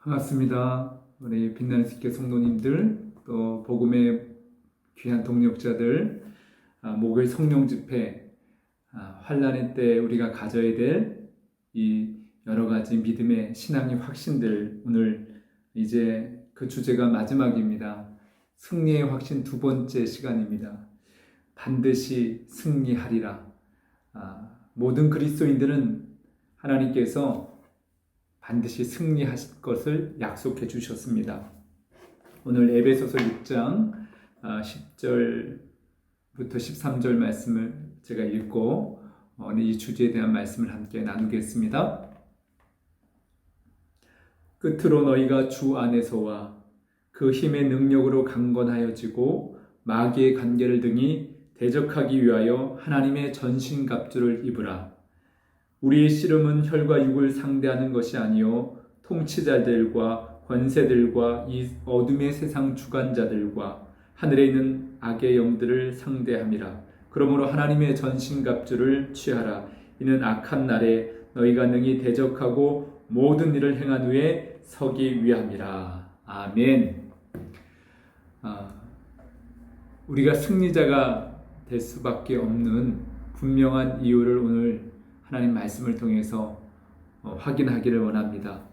반갑습니다. 우리 빛나는 스케 성도님들, 또 복음의 귀한 동력자들, 목요일 성령 집회, 환란의 때 우리가 가져야 될 이 여러 가지 믿음의 신앙의 확신들, 오늘 이제 그 주제가 마지막입니다. 승리의 확신 두 번째 시간입니다. 반드시 승리하리라. 모든 그리스도인들은 하나님께서 반드시 승리하실 것을 약속해 주셨습니다. 오늘 에베소서 6장 10절부터 13절 말씀을 제가 읽고 오늘 이 주제에 대한 말씀을 함께 나누겠습니다. 끝으로 너희가 주 안에서와 그 힘의 능력으로 강건하여지고 마귀의 관계를 등이 대적하기 위하여 하나님의 전신갑주를 입으라. 우리의 씨름은 혈과 육을 상대하는 것이 아니요 통치자들과 권세들과 이 어둠의 세상 주관자들과 하늘에 있는 악의 영들을 상대함이라. 그러므로 하나님의 전신갑주를 취하라. 이는 악한 날에 너희가 능히 대적하고 모든 일을 행한 후에 서기 위함이라. 아멘. 우리가 승리자가 될 수밖에 없는 분명한 이유를 오늘 하나님 말씀을 통해서 확인하기를 원합니다.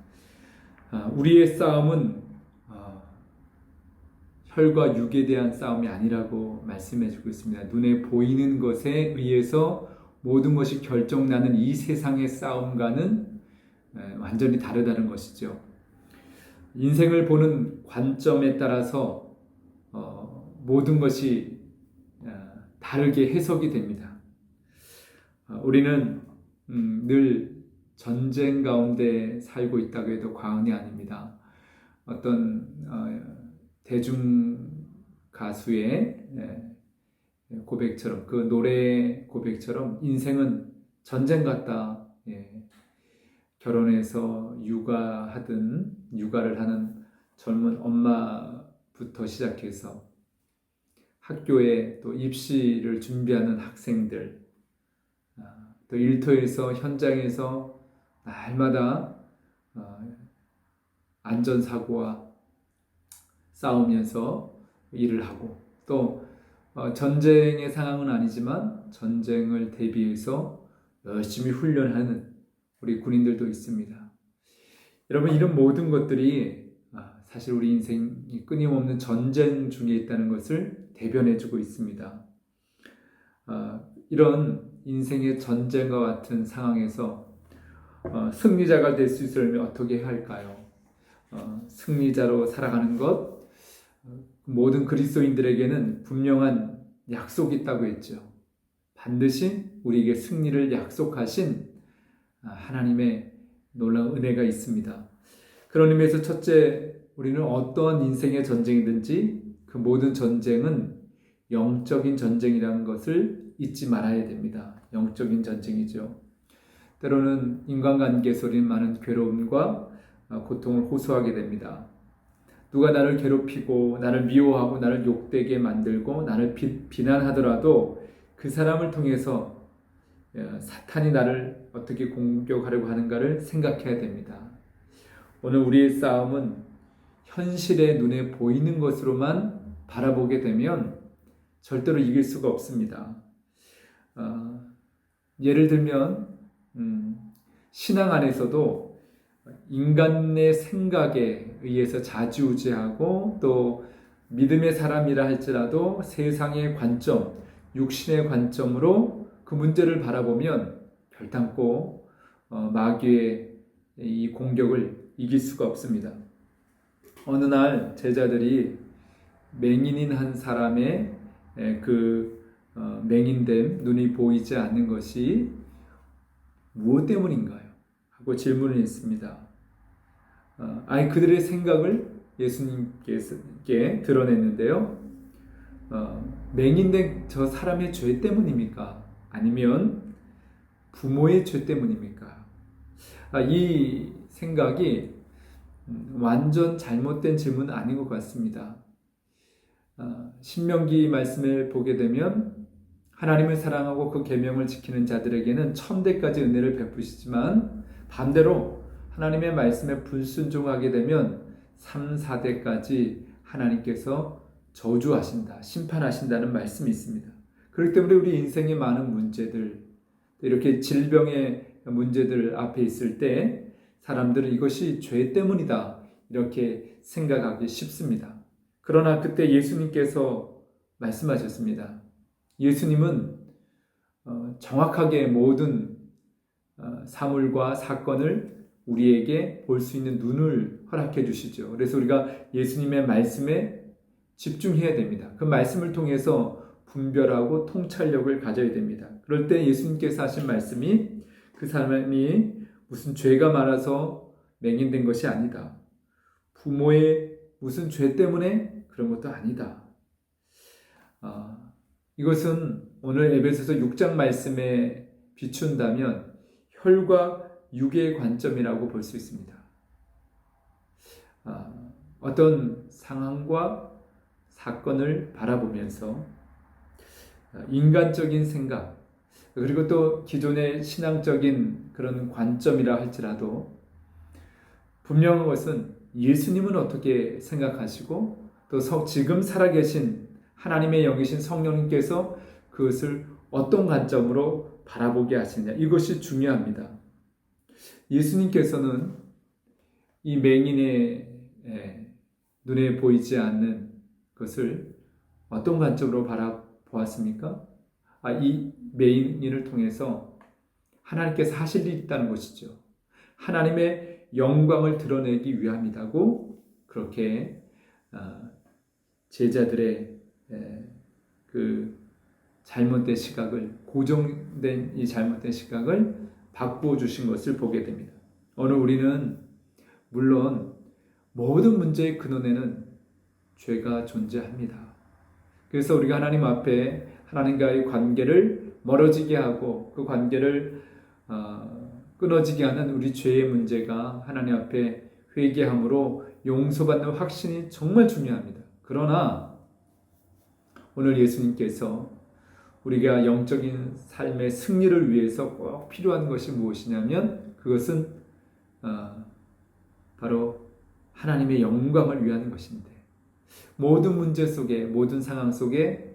우리의 싸움은 혈과 육에 대한 싸움이 아니라고 말씀해주고 있습니다. 눈에 보이는 것에 의해서 모든 것이 결정나는 이 세상의 싸움과는 완전히 다르다는 것이죠. 인생을 보는 관점에 따라서 모든 것이 다르게 해석이 됩니다. 우리는 늘 전쟁 가운데 살고 있다고 해도 과언이 아닙니다. 어떤 대중 가수의 고백처럼, 그 노래 고백처럼 인생은 전쟁 같다. 결혼해서 육아를 하는 젊은 엄마부터 시작해서 학교에 또 입시를 준비하는 학생들, 또 일터에서 현장에서 날마다 안전사고와 싸우면서 일을 하고, 또 전쟁의 상황은 아니지만 전쟁을 대비해서 열심히 훈련하는 우리 군인들도 있습니다. 여러분, 이런 모든 것들이 사실 우리 인생이 끊임없는 전쟁 중에 있다는 것을 대변해주고 있습니다. 이런 인생의 전쟁과 같은 상황에서 승리자가 될 수 있으려면 어떻게 해야 할까요? 승리자로 살아가는 것, 모든 그리스도인들에게는 분명한 약속이 있다고 했죠. 반드시 우리에게 승리를 약속하신 하나님의 놀라운 은혜가 있습니다. 그런 의미에서 첫째, 우리는 어떠한 인생의 전쟁이든지 그 모든 전쟁은 영적인 전쟁이라는 것을 잊지 말아야 됩니다. 영적인 전쟁이죠. 때로는 인간관계에서 우리는 많은 괴로움과 고통을 호소하게 됩니다. 누가 나를 괴롭히고 나를 미워하고 나를 욕되게 만들고 나를 비난하더라도 그 사람을 통해서 사탄이 나를 어떻게 공격하려고 하는가를 생각해야 됩니다. 오늘 우리의 싸움은 현실의 눈에 보이는 것으로만 바라보게 되면 절대로 이길 수가 없습니다. 예를 들면 신앙 안에서도 인간의 생각에 의해서 좌지우지하고 또 믿음의 사람이라 할지라도 세상의 관점, 육신의 관점으로 그 문제를 바라보면 결단코 마귀의 이 공격을 이길 수가 없습니다. 어느 날 제자들이 맹인인 한 사람의 맹인됨, 눈이 보이지 않는 것이 무엇 때문인가요? 하고 질문을 했습니다. 그들의 생각을 예수님께 드러냈는데요. 맹인된 저 사람의 죄 때문입니까? 아니면 부모의 죄 때문입니까? 이 생각이 완전 잘못된 질문은 아닌 것 같습니다. 신명기 말씀을 보게 되면 하나님을 사랑하고 그 계명을 지키는 자들에게는 천대까지 은혜를 베푸시지만 반대로 하나님의 말씀에 불순종하게 되면 3, 4대까지 하나님께서 저주하신다, 심판하신다는 말씀이 있습니다. 그렇기 때문에 우리 인생의 많은 문제들, 이렇게 질병의 문제들 앞에 있을 때 사람들은 이것이 죄 때문이다 이렇게 생각하기 쉽습니다. 그러나 그때 예수님께서 말씀하셨습니다. 예수님은 정확하게 모든 사물과 사건을 우리에게 볼 수 있는 눈을 허락해 주시죠. 그래서 우리가 예수님의 말씀에 집중해야 됩니다. 그 말씀을 통해서 분별하고 통찰력을 가져야 됩니다. 그럴 때 예수님께서 하신 말씀이 그 사람이 무슨 죄가 많아서 맹인된 것이 아니다. 부모의 무슨 죄 때문에 그런 것도 아니다. 이것은 오늘 에베소서 6장 말씀에 비춘다면 혈과 육의 관점이라고 볼 수 있습니다. 어떤 상황과 사건을 바라보면서 인간적인 생각, 그리고 또 기존의 신앙적인 그런 관점이라 할지라도 분명한 것은 예수님은 어떻게 생각하시고 또 지금 살아계신 하나님의 영이신 성령님께서 그것을 어떤 관점으로 바라보게 하시느냐, 이것이 중요합니다. 예수님께서는 이 맹인의 눈에 보이지 않는 것을 어떤 관점으로 바라보았습니까? 이 맹인을 통해서 하나님께서 하실 일이 있다는 것이죠. 하나님의 영광을 드러내기 위함이라고 그렇게 제자들의 그 잘못된 시각을, 고정된 이 잘못된 시각을 바꾸어 주신 것을 보게 됩니다. 오늘 우리는 물론 모든 문제의 근원에는 죄가 존재합니다. 그래서 우리가 하나님 앞에 하나님과의 관계를 멀어지게 하고 그 관계를 끊어지게 하는 우리 죄의 문제가 하나님 앞에 회개함으로 용서받는 확신이 정말 중요합니다. 그러나 오늘 예수님께서 우리가 영적인 삶의 승리를 위해서 꼭 필요한 것이 무엇이냐면 그것은 바로 하나님의 영광을 위하는 것인데, 모든 문제 속에, 모든 상황 속에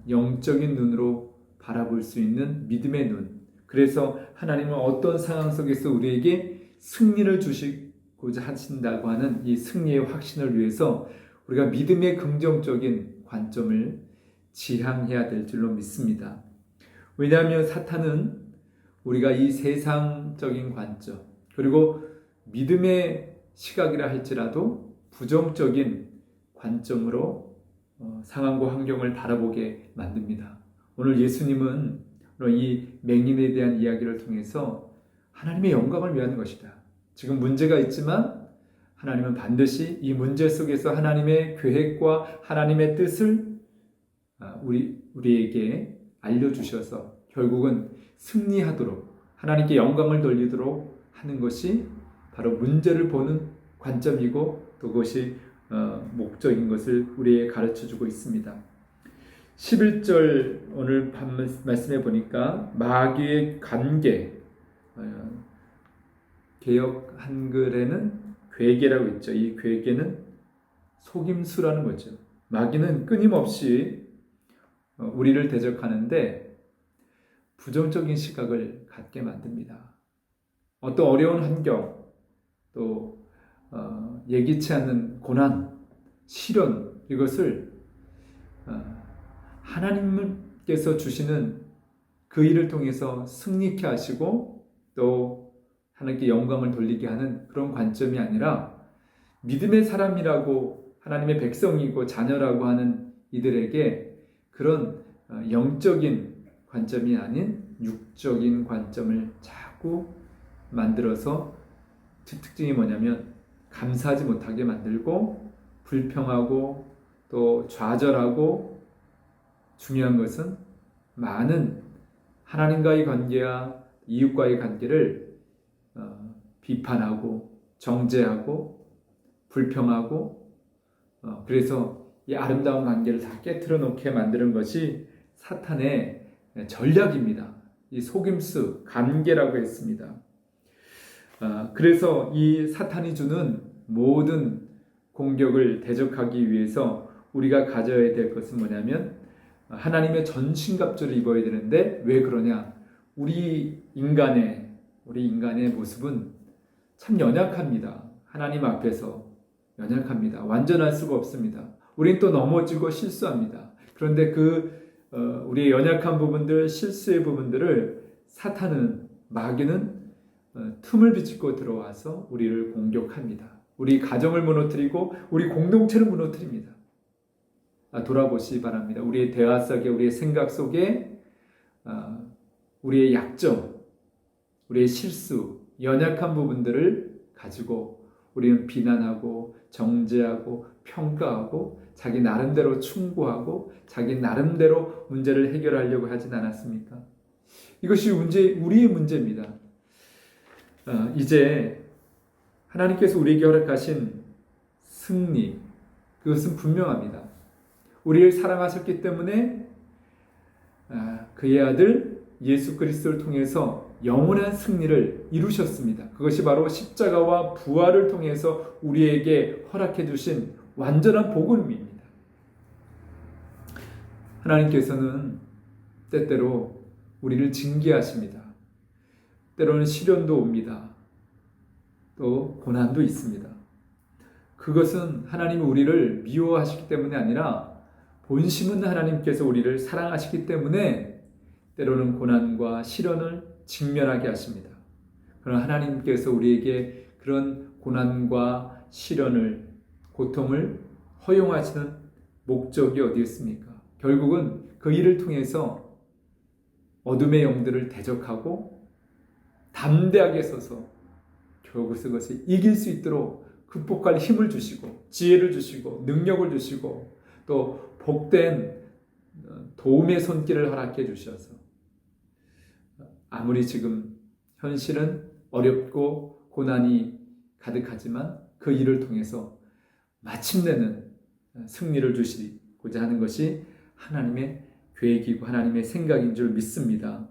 영적인 눈으로 바라볼 수 있는 믿음의 눈, 그래서 하나님은 어떤 상황 속에서 우리에게 승리를 주시고자 하신다고 하는 이 승리의 확신을 위해서 우리가 믿음의 긍정적인 관점을 지향해야 될 줄로 믿습니다. 왜냐하면 사탄은 우리가 이 세상적인 관점, 그리고 믿음의 시각이라 할지라도 부정적인 관점으로 상황과 환경을 바라보게 만듭니다. 오늘 예수님은 이 맹인에 대한 이야기를 통해서 하나님의 영광을 위하는 것이다. 지금 문제가 있지만 하나님은 반드시 이 문제 속에서 하나님의 계획과 하나님의 뜻을 우리에게 알려주셔서 결국은 승리하도록, 하나님께 영광을 돌리도록 하는 것이 바로 문제를 보는 관점이고 또 그것이 목적인 것을 우리에게 가르쳐주고 있습니다. 11절 오늘 말씀해 보니까 마귀의 관계, 개역 한글에는 괴계라고 있죠. 이 괴계는 속임수라는 거죠. 마귀는 끊임없이 우리를 대적하는데 부정적인 시각을 갖게 만듭니다. 어떤 어려운 환경, 또 예기치 않는 고난, 시련, 이것을 하나님께서 주시는 그 일을 통해서 승리케 하시고 또 하나님께 영광을 돌리게 하는 그런 관점이 아니라 믿음의 사람이라고, 하나님의 백성이고 자녀라고 하는 이들에게 그런 영적인 관점이 아닌 육적인 관점을 자꾸 만들어서 특징이 뭐냐면 감사하지 못하게 만들고 불평하고 또 좌절하고, 중요한 것은 많은 하나님과의 관계와 이웃과의 관계를 비판하고 정죄하고 불평하고, 그래서 이 아름다운 관계를 다 깨트려 놓게 만드는 것이 사탄의 전략입니다. 이 속임수, 관계라고 했습니다. 그래서 이 사탄이 주는 모든 공격을 대적하기 위해서 우리가 가져야 될 것은 뭐냐면 하나님의 전신갑주를 입어야 되는데 왜 그러냐? 우리 인간의 모습은 참 연약합니다. 하나님 앞에서 연약합니다. 완전할 수가 없습니다. 우린 또 넘어지고 실수합니다. 그런데 우리의 연약한 부분들, 실수의 부분들을 마귀는 틈을 비집고 들어와서 우리를 공격합니다. 우리 가정을 무너뜨리고 우리 공동체를 무너뜨립니다. 돌아보시기 바랍니다. 우리의 대화 속에, 우리의 생각 속에 우리의 약점, 우리의 실수, 연약한 부분들을 가지고 우리는 비난하고 정죄하고 평가하고 자기 나름대로 충고하고 자기 나름대로 문제를 해결하려고 하진 않았습니까? 이것이 우리의 문제입니다. 이제 하나님께서 우리에게 허락하신 승리, 그것은 분명합니다. 우리를 사랑하셨기 때문에 그의 아들 예수 그리스도를 통해서 영원한 승리를 이루셨습니다. 그것이 바로 십자가와 부활을 통해서 우리에게 허락해 주신 완전한 복음입니다. 하나님께서는 때때로 우리를 징계하십니다. 때로는 시련도 옵니다. 또 고난도 있습니다. 그것은 하나님이 우리를 미워하시기 때문이 아니라 본심은 하나님께서 우리를 사랑하시기 때문에 때로는 고난과 시련을 직면하게 하십니다. 그러나 하나님께서 우리에게 그런 고난과 시련을, 고통을 허용하시는 목적이 어디 있습니까? 결국은 그 일을 통해서 어둠의 영들을 대적하고 담대하게 서서 결국 그것을 이길 수 있도록 극복할 힘을 주시고 지혜를 주시고 능력을 주시고 또 복된 도움의 손길을 허락해 주셔서 아무리 지금 현실은 어렵고 고난이 가득하지만 그 일을 통해서 마침내는 승리를 주시고자 하는 것이 하나님의 계획이고 하나님의 생각인 줄 믿습니다.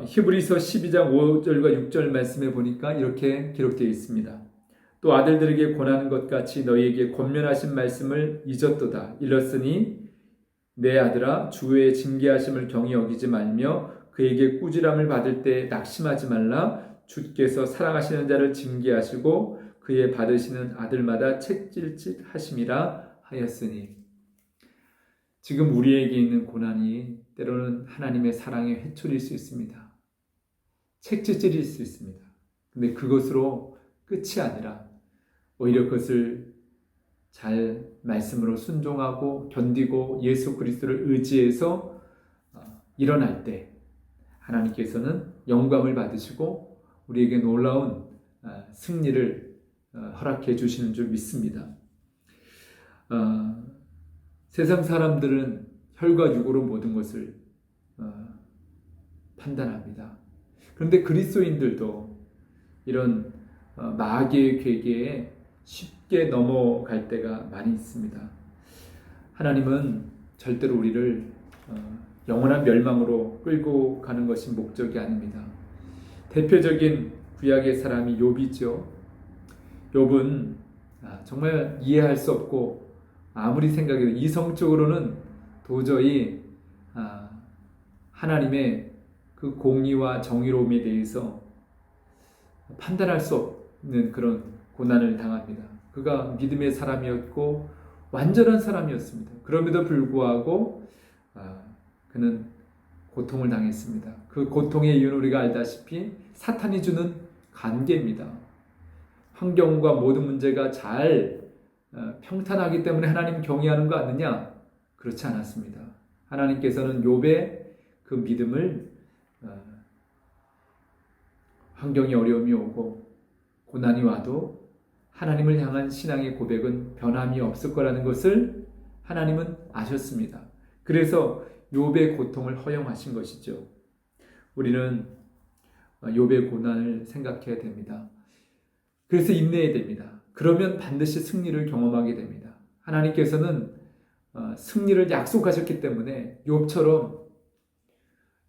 히브리서 12장 5절과 6절 말씀에 보니까 이렇게 기록되어 있습니다. 또 아들들에게 권하는 것 같이 너희에게 권면하신 말씀을 잊었도다. 일렀으니 내 아들아 주의 징계하심을 경히 여기지 말며 그에게 꾸지람을 받을 때 낙심하지 말라. 주께서 사랑하시는 자를 징계하시고 그의 받으시는 아들마다 책질질 하심이라 하였으니. 지금 우리에게 있는 고난이 때로는 하나님의 사랑의 회초리일 수 있습니다. 책질질일 수 있습니다. 근데 그것으로 끝이 아니라 오히려 그것을 잘 말씀으로 순종하고 견디고 예수 그리스도를 의지해서 일어날 때 하나님께서는 영광을 받으시고 우리에게 놀라운 승리를 허락해 주시는 줄 믿습니다. 세상 사람들은 혈과 육으로 모든 것을 판단합니다. 그런데 그리스도인들도 이런 마귀의 괴계에 쉽게 넘어갈 때가 많이 있습니다. 하나님은 절대로 우리를 영원한 멸망으로 끌고 가는 것이 목적이 아닙니다. 대표적인 구약의 사람이 욥이죠. 욥은 정말 이해할 수 없고 아무리 생각해도 이성적으로는 도저히 하나님의 그 공의와 정의로움에 대해서 판단할 수 없는 그런 고난을 당합니다. 그가 믿음의 사람이었고 완전한 사람이었습니다. 그럼에도 불구하고 그는 고통을 당했습니다. 그 고통의 이유는 우리가 알다시피 사탄이 주는 관계입니다. 환경과 모든 문제가 잘 평탄하기 때문에 하나님 경외하는 거 아니냐? 그렇지 않았습니다. 하나님께서는 욥의 그 믿음을 환경이 어려움이 오고 고난이 와도 하나님을 향한 신앙의 고백은 변함이 없을 거라는 것을 하나님은 아셨습니다. 그래서 욥의 고통을 허용하신 것이죠. 우리는 욥의 고난을 생각해야 됩니다. 그래서 인내해야 됩니다. 그러면 반드시 승리를 경험하게 됩니다. 하나님께서는 승리를 약속하셨기 때문에 욥처럼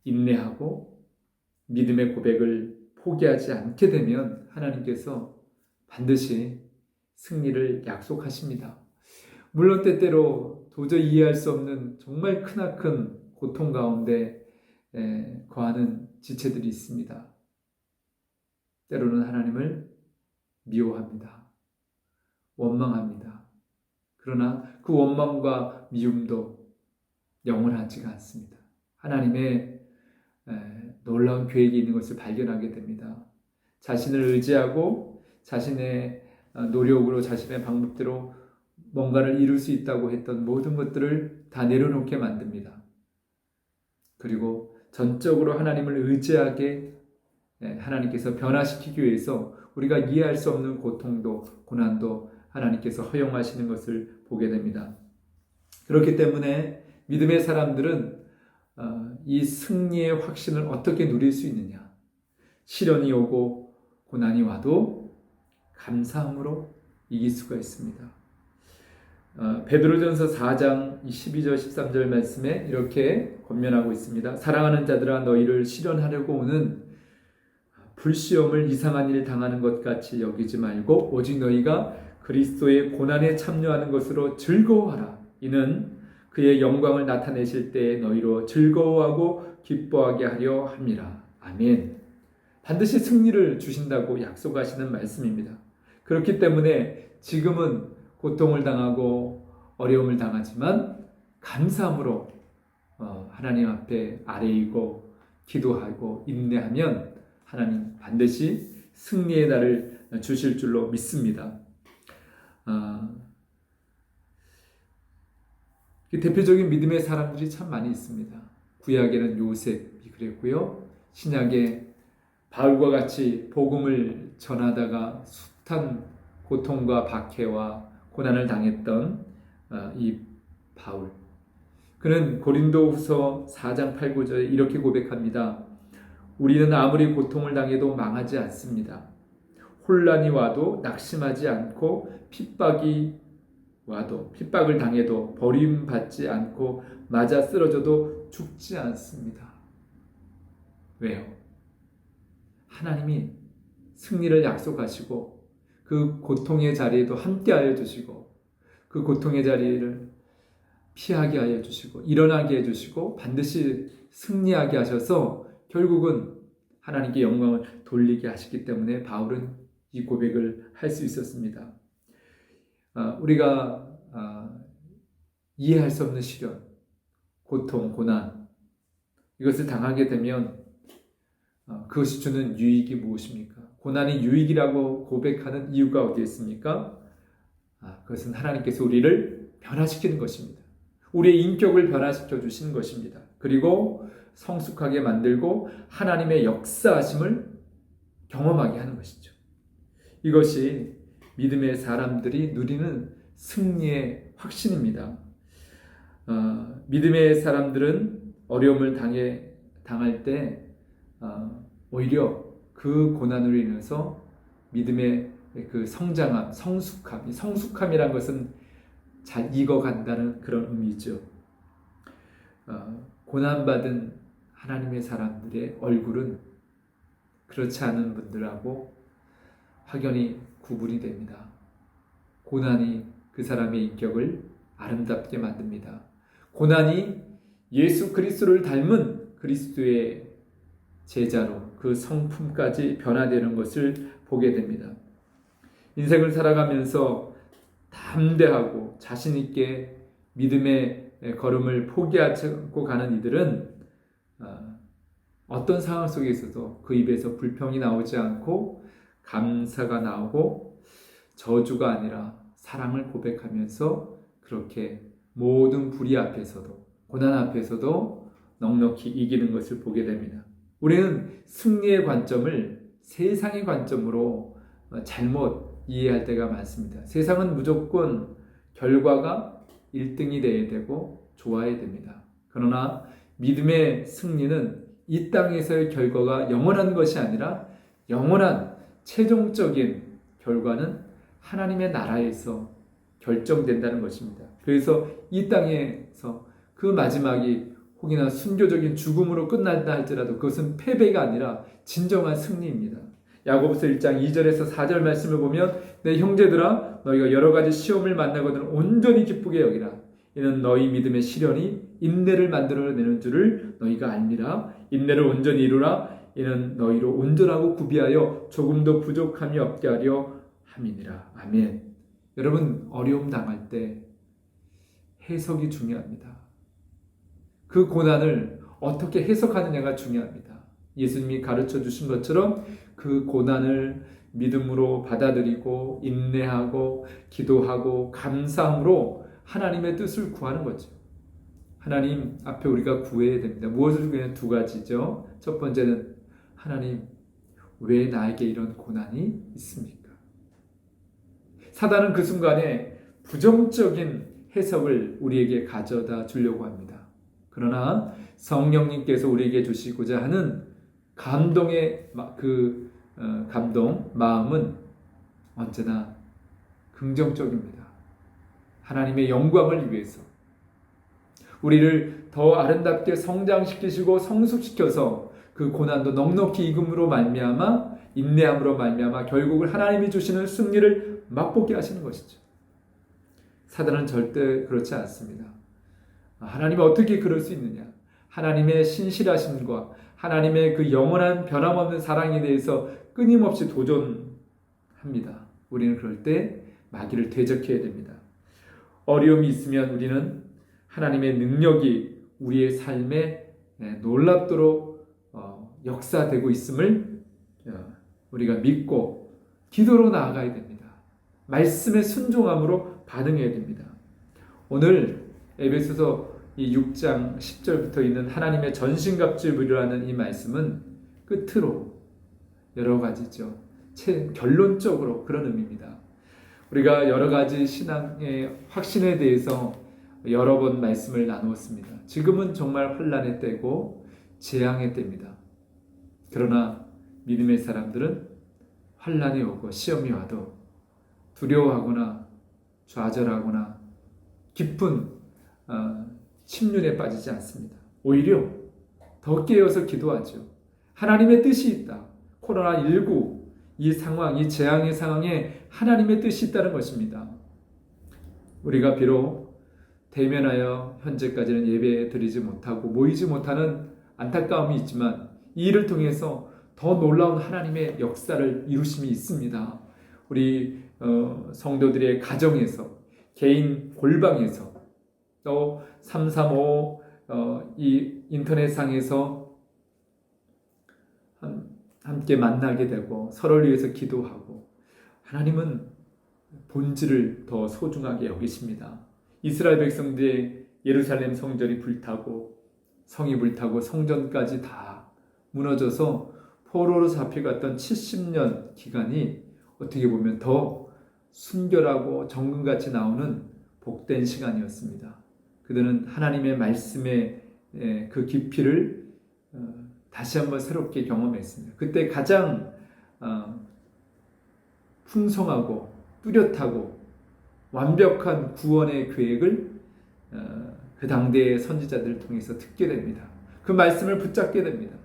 인내하고 믿음의 고백을 포기하지 않게 되면 하나님께서 반드시 승리를 약속하십니다. 물론 때때로 도저히 이해할 수 없는 정말 크나큰 고통 가운데 거하는 지체들이 있습니다. 때로는 하나님을 미워합니다. 원망합니다. 그러나 그 원망과 미움도 영원하지가 않습니다. 하나님의 놀라운 계획이 있는 것을 발견하게 됩니다. 자신을 의지하고 자신의 노력으로 자신의 방법대로 뭔가를 이룰 수 있다고 했던 모든 것들을 다 내려놓게 만듭니다. 그리고 전적으로 하나님을 의지하게 하나님께서 변화시키기 위해서 우리가 이해할 수 없는 고통도 고난도 하나님께서 허용하시는 것을 보게 됩니다. 그렇기 때문에 믿음의 사람들은 이 승리의 확신을 어떻게 누릴 수 있느냐? 시련이 오고 고난이 와도 감사함으로 이길 수가 있습니다. 베드로전서 4장 12절 13절 말씀에 이렇게 권면하고 있습니다. 사랑하는 자들아 너희를 시련하려고 오는 불시험을 이상한 일 당하는 것 같이 여기지 말고 오직 너희가 그리스도의 고난에 참여하는 것으로 즐거워하라. 이는 그의 영광을 나타내실 때에 너희로 즐거워하고 기뻐하게 하려 함이라. 아멘. 반드시 승리를 주신다고 약속하시는 말씀입니다. 그렇기 때문에 지금은 고통을 당하고 어려움을 당하지만 감사함으로 하나님 앞에 아뢰이고 기도하고 인내하면 하나님 반드시 승리의 날을 주실 줄로 믿습니다. 대표적인 믿음의 사람들이 참 많이 있습니다. 구약에는 요셉이 그랬고요. 신약에 바울과 같이 복음을 전하다가 숱한 고통과 박해와 고난을 당했던 이 바울. 그는 고린도후서 4장 8, 9절에 이렇게 고백합니다. 우리는 아무리 고통을 당해도 망하지 않습니다. 혼란이 와도 낙심하지 않고 핍박을 당해도 버림받지 않고 맞아 쓰러져도 죽지 않습니다. 왜요? 하나님이 승리를 약속하시고 그 고통의 자리에도 함께하여 주시고 그 고통의 자리를 피하게 하여 주시고 일어나게 해주시고 반드시 승리하게 하셔서 결국은 하나님께 영광을 돌리게 하시기 때문에 바울은 이 고백을 할 수 있었습니다. 우리가 이해할 수 없는 시련, 고통, 고난 이것을 당하게 되면 그것이 주는 유익이 무엇입니까? 고난이 유익이라고 고백하는 이유가 어디에 있습니까? 그것은 하나님께서 우리를 변화시키는 것입니다. 우리의 인격을 변화시켜 주시는 것입니다. 그리고 성숙하게 만들고 하나님의 역사하심을 경험하게 하는 것이죠. 이것이 믿음의 사람들이 누리는 승리의 확신입니다. 믿음의 사람들은 어려움을 당할 때 오히려 그 고난으로 인해서 믿음의 그 성장함, 성숙함, 성숙함이란 것은 잘 익어간다는 그런 의미죠. 고난받은 하나님의 사람들의 얼굴은 그렇지 않은 분들하고 확연히 구분이 됩니다. 고난이 그 사람의 인격을 아름답게 만듭니다. 고난이 예수 그리스도를 닮은 그리스도의 제자로 그 성품까지 변화되는 것을 보게 됩니다. 인생을 살아가면서 담대하고 자신 있게 믿음의 걸음을 포기하지 않고 가는 이들은 어떤 상황 속에 있어도 그 입에서 불평이 나오지 않고 감사가 나오고 저주가 아니라 사랑을 고백하면서 그렇게 모든 불의 앞에서도 고난 앞에서도 넉넉히 이기는 것을 보게 됩니다. 우리는 승리의 관점을 세상의 관점으로 잘못 이해할 때가 많습니다. 세상은 무조건 결과가 1등이 돼야 되고 좋아야 됩니다. 그러나 믿음의 승리는 이 땅에서의 결과가 영원한 것이 아니라 영원한 최종적인 결과는 하나님의 나라에서 결정된다는 것입니다. 그래서 이 땅에서 그 마지막이 혹이나 순교적인 죽음으로 끝난다 할지라도 그것은 패배가 아니라 진정한 승리입니다. 야고보서 1장 2절에서 4절 말씀을 보면 내 형제들아 너희가 여러 가지 시험을 만나거든 온전히 기쁘게 여기라. 이는 너희 믿음의 시련이 인내를 만들어내는 줄을 너희가 알미라. 인내를 온전히 이루라. 이는 너희로 온전하고 구비하여 조금도 부족함이 없게 하려 함이니라. 아멘. 여러분, 어려움 당할 때 해석이 중요합니다. 그 고난을 어떻게 해석하느냐가 중요합니다. 예수님이 가르쳐 주신 것처럼 그 고난을 믿음으로 받아들이고 인내하고 기도하고 감사함으로 하나님의 뜻을 구하는 거죠. 하나님 앞에 우리가 구해야 됩니다. 무엇을 구해야? 두 가지죠. 첫 번째는 하나님, 왜 나에게 이런 고난이 있습니까? 사단은 그 순간에 부정적인 해석을 우리에게 가져다 주려고 합니다. 그러나 성령님께서 우리에게 주시고자 하는 감동의 감동, 마음은 언제나 긍정적입니다. 하나님의 영광을 위해서 우리를 더 아름답게 성장시키시고 성숙시켜서 그 고난도 넉넉히 익음으로 말미암아 인내함으로 말미암아 결국을 하나님이 주시는 승리를 맛보게 하시는 것이죠. 사단은 절대 그렇지 않습니다. 하나님이 어떻게 그럴 수 있느냐? 하나님의 신실하심과 하나님의 그 영원한 변함없는 사랑에 대해서 끊임없이 도전합니다. 우리는 그럴 때 마귀를 대적해야 됩니다. 어려움이 있으면 우리는 하나님의 능력이 우리의 삶에 놀랍도록 역사되고 있음을 우리가 믿고 기도로 나아가야 됩니다. 말씀의 순종함으로 반응해야 됩니다. 오늘 에베소서 이 6장 10절부터 있는 하나님의 전신갑주의라는 이 말씀은 끝으로 여러 가지죠. 결론적으로 그런 의미입니다. 우리가 여러 가지 신앙의 확신에 대해서 여러 번 말씀을 나누었습니다. 지금은 정말 혼란의 때고 재앙의 때입니다. 그러나 믿음의 사람들은 환란이 오고 시험이 와도 두려워하거나 좌절하거나 깊은 침륜에 빠지지 않습니다. 오히려 더 깨어서 기도하죠. 하나님의 뜻이 있다. 코로나19 이 상황, 이 재앙의 상황에 하나님의 뜻이 있다는 것입니다. 우리가 비록 대면하여 현재까지는 예배 드리지 못하고 모이지 못하는 안타까움이 있지만 이 일을 통해서 더 놀라운 하나님의 역사를 이루심이 있습니다. 우리 성도들의 가정에서, 개인 골방에서, 또 335 이 인터넷상에서 함께 만나게 되고 서로를 위해서 기도하고, 하나님은 본질을 더 소중하게 여기십니다. 이스라엘 백성들의 예루살렘 성전이 불타고 성이 불타고 성전까지 다 무너져서 포로로 잡혀갔던 70년 기간이 어떻게 보면 더 순결하고 정금같이 나오는 복된 시간이었습니다. 그들은 하나님의 말씀의 그 깊이를 다시 한번 새롭게 경험했습니다. 그때 가장 풍성하고 뚜렷하고 완벽한 구원의 계획을 그 당대의 선지자들을 통해서 듣게 됩니다. 그 말씀을 붙잡게 됩니다.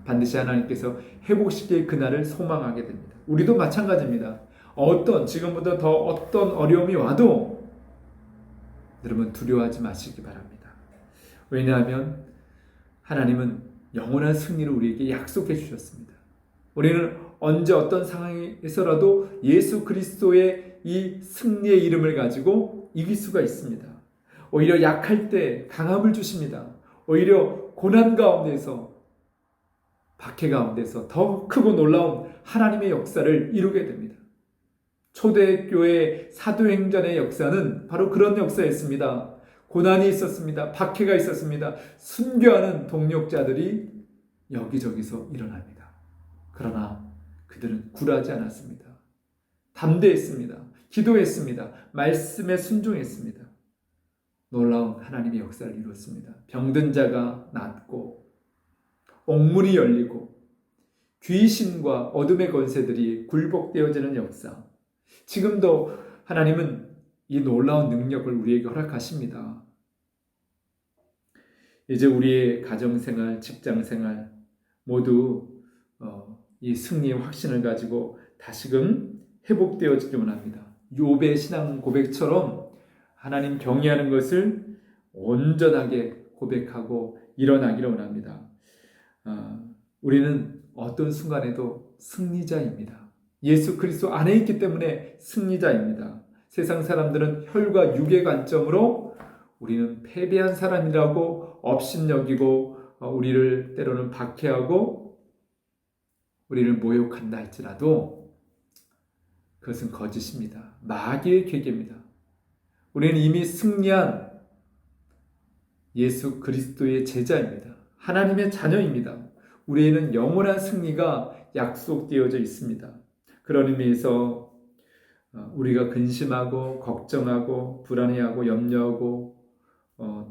반드시 하나님께서 회복시킬 그날을 소망하게 됩니다. 우리도 마찬가지입니다. 지금보다 더 어떤 어려움이 와도 여러분 두려워하지 마시기 바랍니다. 왜냐하면 하나님은 영원한 승리를 우리에게 약속해 주셨습니다. 우리는 언제 어떤 상황에서라도 예수 그리스도의 이 승리의 이름을 가지고 이길 수가 있습니다. 오히려 약할 때 강함을 주십니다. 오히려 고난 가운데서, 박해 가운데서 더 크고 놀라운 하나님의 역사를 이루게 됩니다. 초대교회 사도행전의 역사는 바로 그런 역사였습니다. 고난이 있었습니다. 박해가 있었습니다. 순교하는 동력자들이 여기저기서 일어납니다. 그러나 그들은 굴하지 않았습니다. 담대했습니다. 기도했습니다. 말씀에 순종했습니다. 놀라운 하나님의 역사를 이루었습니다. 병든 자가 낫고 옥문이 열리고 귀신과 어둠의 권세들이 굴복되어지는 역사. 지금도 하나님은 이 놀라운 능력을 우리에게 허락하십니다. 이제 우리의 가정생활, 직장생활 모두 이 승리의 확신을 가지고 다시금 회복되어지기 원합니다. 욥의 신앙 고백처럼 하나님 경외하는 것을 온전하게 고백하고 일어나기를 원합니다. 우리는 어떤 순간에도 승리자입니다. 예수 그리스도 안에 있기 때문에 승리자입니다. 세상 사람들은 혈과 육의 관점으로 우리는 패배한 사람이라고 업신여기고 우리를 때로는 박해하고 우리를 모욕한다 할지라도 그것은 거짓입니다. 마귀의 계계입니다. 우리는 이미 승리한 예수 그리스도의 제자입니다. 하나님의 자녀입니다. 우리에는 영원한 승리가 약속되어져 있습니다. 그런 의미에서 우리가 근심하고 걱정하고 불안해하고 염려하고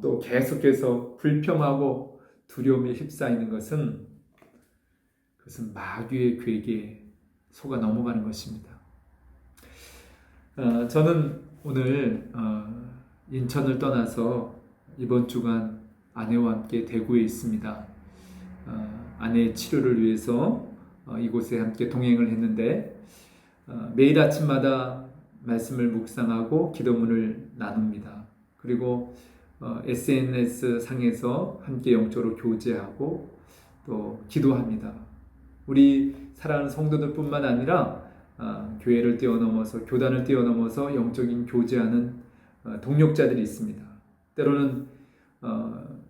또 계속해서 불평하고 두려움에 휩싸이는 것은 그것은 마귀의 괴계에 속아 넘어가는 것입니다. 저는 오늘 인천을 떠나서 이번 주간 아내와 함께 대구에 있습니다. 아내의 치료를 위해서 이곳에 함께 동행을 했는데 매일 아침마다 말씀을 묵상하고 기도문을 나눕니다. 그리고 SNS 상에서 함께 영적으로 교제하고 또 기도합니다. 우리 사랑하는 성도들 뿐만 아니라 교회를 뛰어넘어서 교단을 뛰어넘어서 영적인 교제하는 동력자들이 있습니다. 때로는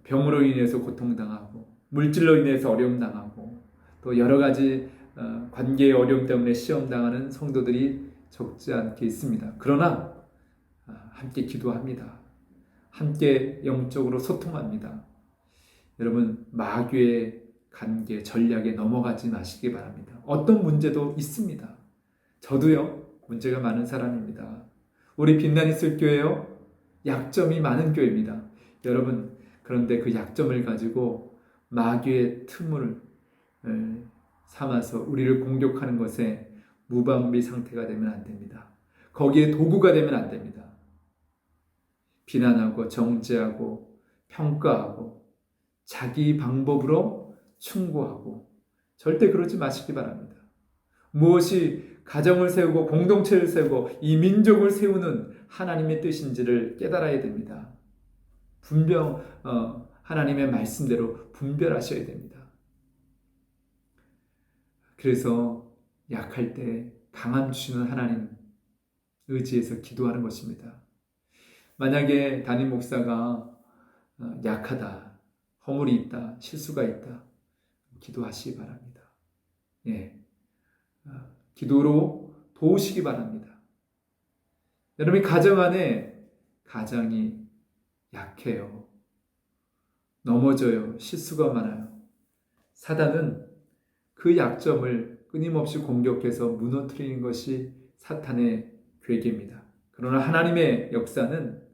병으로 인해서 고통당하고 물질로 인해서 어려움당하고 또 여러 가지 관계의 어려움 때문에 시험당하는 성도들이 적지 않게 있습니다. 그러나 함께 기도합니다. 함께 영적으로 소통합니다. 여러분 마귀의 관계 전략에 넘어가지 마시기 바랍니다. 어떤 문제도 있습니다. 저도요 문제가 많은 사람입니다. 우리 빛난 이슬 교회요 약점이 많은 교회입니다. 여러분 그런데 그 약점을 가지고 마귀의 틈을 삼아서 우리를 공격하는 것에 무방비 상태가 되면 안 됩니다. 거기에 도구가 되면 안 됩니다. 비난하고 정죄하고 평가하고 자기 방법으로 충고하고 절대 그러지 마시기 바랍니다. 무엇이 가정을 세우고 공동체를 세우고 이 민족을 세우는 하나님의 뜻인지를 깨달아야 됩니다. 하나님의 말씀대로 분별하셔야 됩니다. 그래서 약할 때 강함 주시는 하나님 의지해서 기도하는 것입니다. 만약에 담임 목사가 약하다, 허물이 있다, 실수가 있다, 기도하시기 바랍니다. 기도로 도우시기 바랍니다. 여러분의 가정 안에 가장이 약해요. 넘어져요. 실수가 많아요. 사단은 그 약점을 끊임없이 공격해서 무너뜨리는 것이 사탄의 괴계입니다. 그러나 하나님의 역사는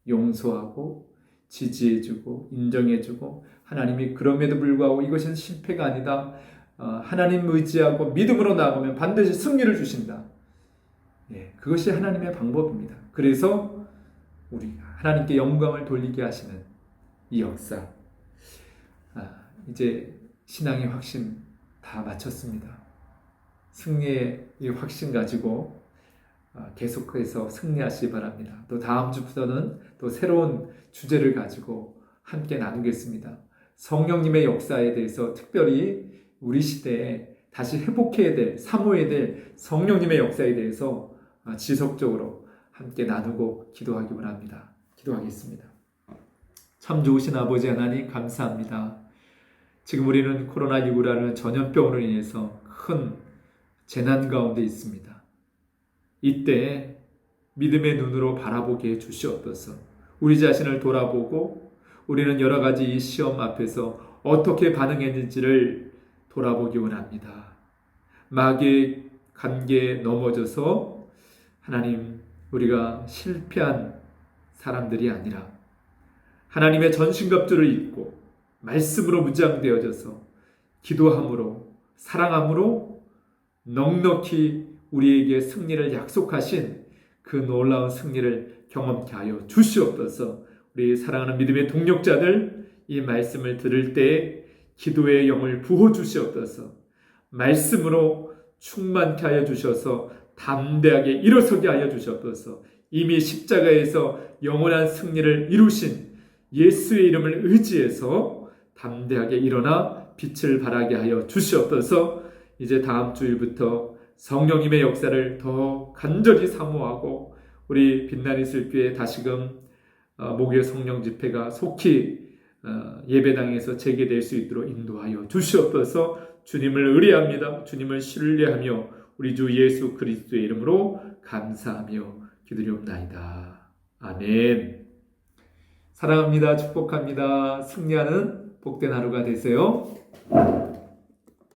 용서하고 지지해주고 인정해주고 하나님이 그럼에도 불구하고 이것은 실패가 아니다. 하나님 의지하고 믿음으로 나아가면 반드시 승리를 주신다. 그것이 하나님의 방법입니다. 그래서 우리 하나님께 영광을 돌리게 하시는 이 역사. 이제 신앙의 확신 다 마쳤습니다. 승리의 이 확신 가지고 계속해서 승리하시기 바랍니다. 또 다음 주부터는 또 새로운 주제를 가지고 함께 나누겠습니다. 성령님의 역사에 대해서 특별히 우리 시대에 다시 회복해야 될, 사모해야 될 성령님의 역사에 대해서 지속적으로 함께 나누고 기도하기 원합니다. 기도하겠습니다. 참 좋으신 아버지 하나님 감사합니다. 지금 우리는 코로나19라는 전염병으로 인해서 큰 재난 가운데 있습니다. 이때 믿음의 눈으로 바라보게 해주시옵소서. 우리 자신을 돌아보고 우리는 여러 가지 이 시험 앞에서 어떻게 반응했는지를 돌아보기 원합니다. 마귀의 관계에 넘어져서 하나님 우리가 실패한 사람들이 아니라 하나님의 전신갑주를 입고 말씀으로 무장되어져서 기도함으로 사랑함으로 넉넉히 우리에게 승리를 약속하신 그 놀라운 승리를 경험케 하여 주시옵소서. 우리 사랑하는 믿음의 동력자들 이 말씀을 들을 때 기도의 영을 부어 주시옵소서. 말씀으로 충만케 하여 주셔서 담대하게 일어서게 하여 주시옵소서. 이미 십자가에서 영원한 승리를 이루신 예수의 이름을 의지해서 담대하게 일어나 빛을 발하게 하여 주시옵소서. 이제 다음 주일부터 성령님의 역사를 더 간절히 사모하고 우리 빛나는 이슬교회 다시금 목요일 성령 집회가 속히 예배당에서 재개될 수 있도록 인도하여 주시옵소서. 주님을 의뢰합니다. 주님을 신뢰하며 우리 주 예수 그리스도의 이름으로 감사하며 기도리옵나이다. 아멘. 사랑합니다. 축복합니다. 승리하는 복된 하루가 되세요.